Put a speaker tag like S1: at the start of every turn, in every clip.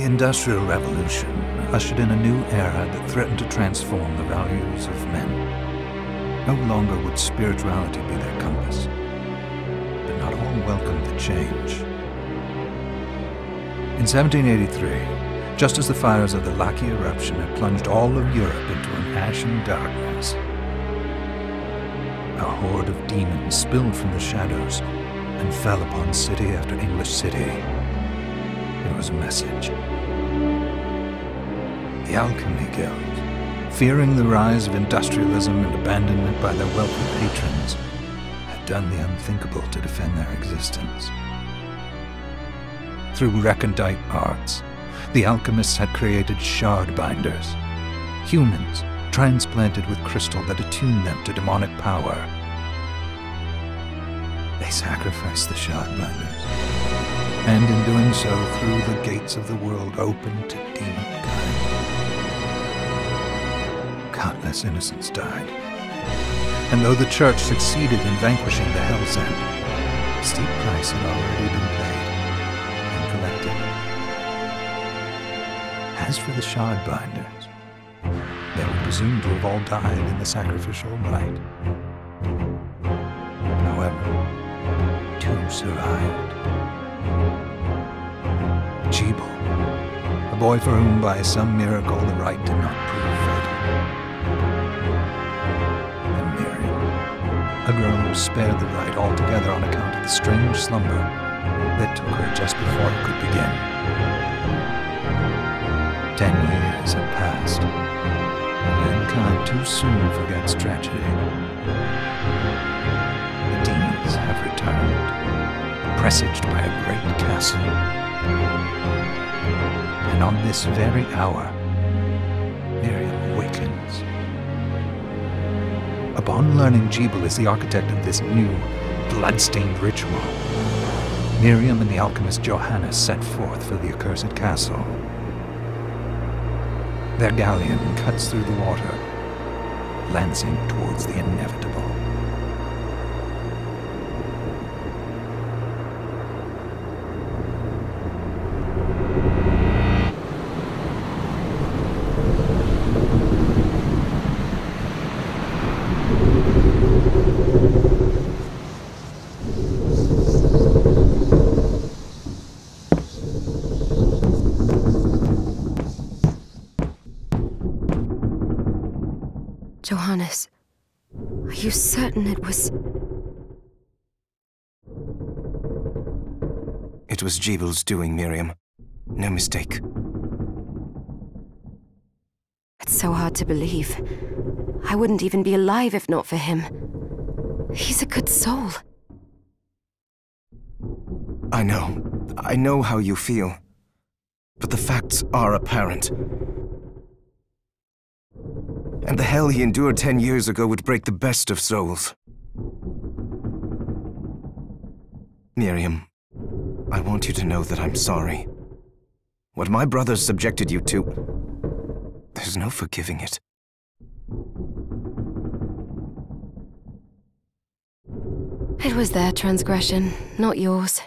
S1: The Industrial Revolution ushered in a new era that threatened to transform the values of men. No longer would spirituality be their compass, but not all welcomed the change. In 1783, just as the fires of the Laki eruption had plunged all of Europe into an ashen darkness, a horde of demons spilled from the shadows and fell upon city after English city. It was a message. The Alchemy Guild, fearing the rise of industrialism and abandonment by their wealthy patrons, had done the unthinkable to defend their existence. Through recondite arts, the alchemists had created shard binders, humans transplanted with crystal that attuned them to demonic power. They sacrificed the shard binders, and in doing so threw the gates of the world open to demonkind. Countless innocents died, and though the Church succeeded in vanquishing the Hell's End, a steep price had already been paid and collected. As for the shard binders, they were presumed to have all died in the sacrificial rite. However, two survived. Jebel, a boy for whom by some miracle the rite did not prove fatal. And Miriam, a girl who was spared the rite altogether on account of the strange slumber that took her just before it could begin. 10 years have passed, and mankind too soon forgets tragedy. The demons have returned, presaged by a great castle. And on this very hour, Miriam awakens. Upon learning Jebel is the architect of this new, blood-stained ritual, Miriam and the alchemist Johannes set forth for the accursed castle. Their galleon cuts through the water, lancing towards the inevitable.
S2: Johannes, are you certain it was...
S3: It was Jebel's doing, Miriam. No mistake.
S2: It's so hard to believe. I wouldn't even be alive if not for him. He's a good soul.
S3: I know how you feel. But the facts are apparent. And the hell he endured 10 years ago would break the best of souls. Miriam, I want you to know that I'm sorry. What my brothers subjected you to, there's no forgiving it.
S2: It was their transgression, not yours.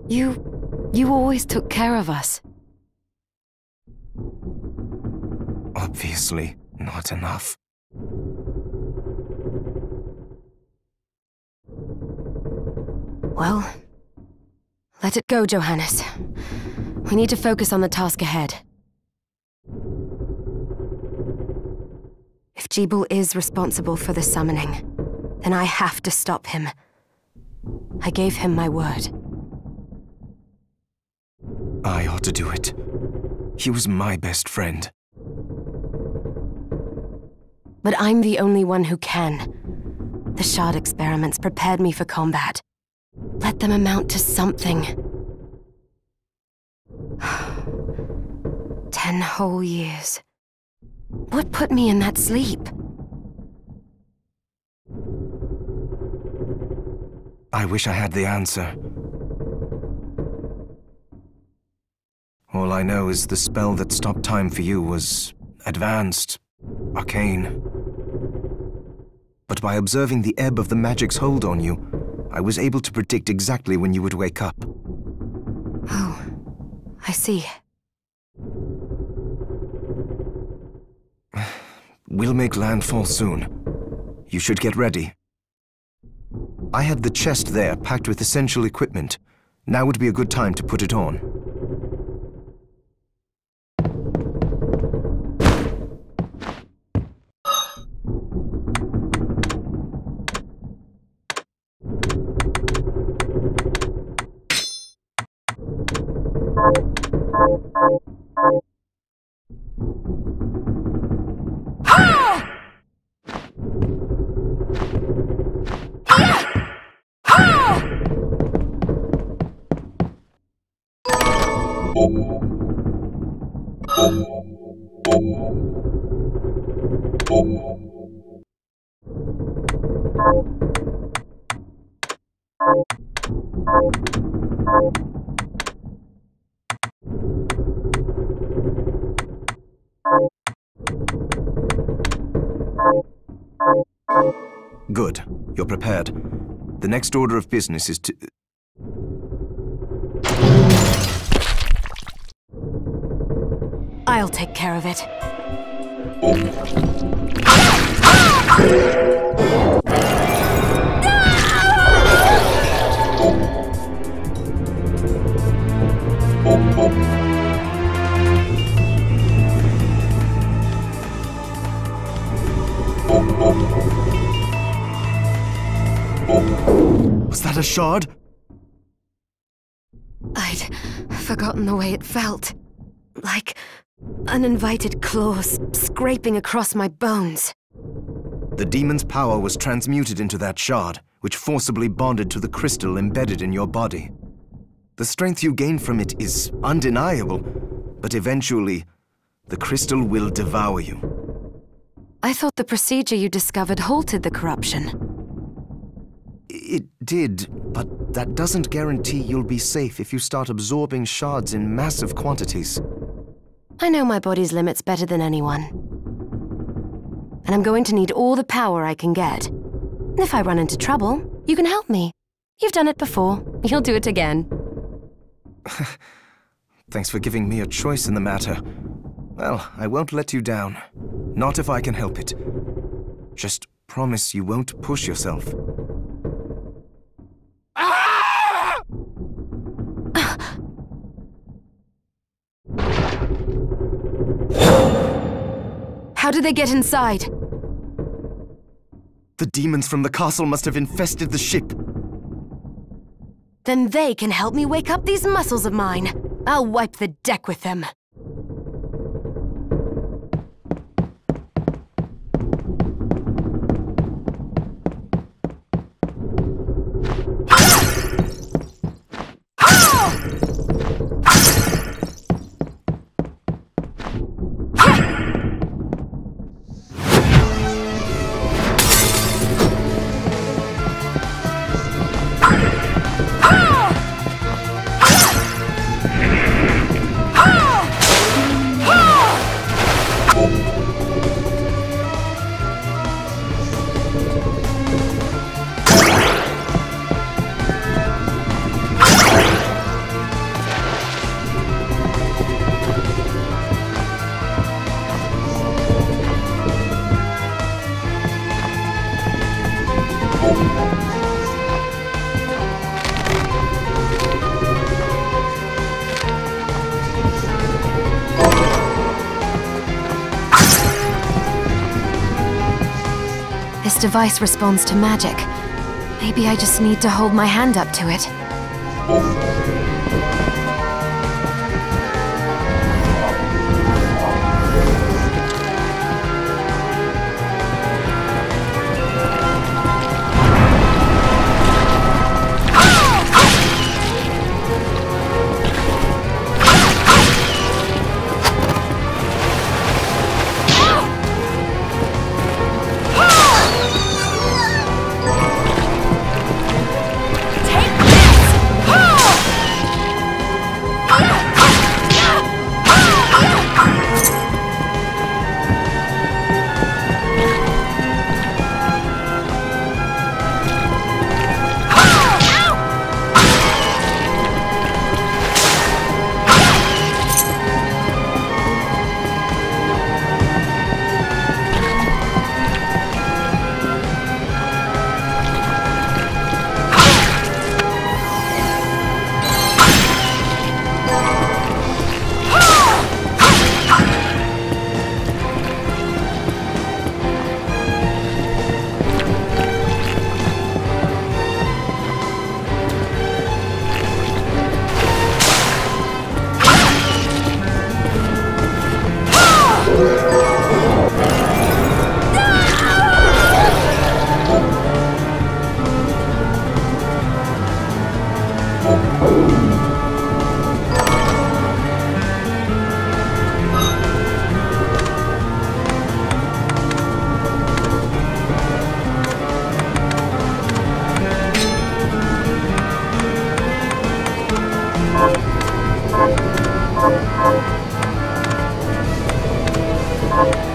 S2: You always took care of us.
S3: Obviously, not enough.
S2: Well, let it go, Johannes. We need to focus on the task ahead. If Jebel is responsible for the summoning, then I have to stop him. I gave him my word.
S3: I ought to do it. He was my best friend.
S2: But I'm the only one who can. The shard experiments prepared me for combat. Let them amount to something. 10 whole years. What put me in that sleep?
S3: I wish I had the answer. All I know is the spell that stopped time for you was advanced, arcane. But by observing the ebb of the magic's hold on you, I was able to predict exactly when you would wake up.
S2: Oh, I see.
S3: We'll make landfall soon. You should get ready. I had the chest there packed with essential equipment. Now would be a good time to put it on. Good. You're prepared. The next order of business is to...
S2: I'll take care of it.
S3: Was that a shard?
S2: I'd forgotten the way it felt. Like uninvited claws scraping across my bones.
S3: The demon's power was transmuted into that shard, which forcibly bonded to the crystal embedded in your body. The strength you gain from it is undeniable, but eventually, the crystal will devour you.
S2: I thought the procedure you discovered halted the corruption.
S3: It did, but that doesn't guarantee you'll be safe if you start absorbing shards in massive quantities.
S2: I know my body's limits better than anyone. And I'm going to need all the power I can get. If I run into trouble, you can help me. You've done it before. You'll do it again.
S3: Thanks for giving me a choice in the matter. Well, I won't let you down. Not if I can help it. Just promise you won't push yourself.
S2: How did they get inside?
S3: The demons from the castle must have infested the ship.
S2: Then they can help me wake up these muscles of mine. I'll wipe the deck with them. This device responds to magic. Maybe I just need to hold my hand up to it.
S3: you.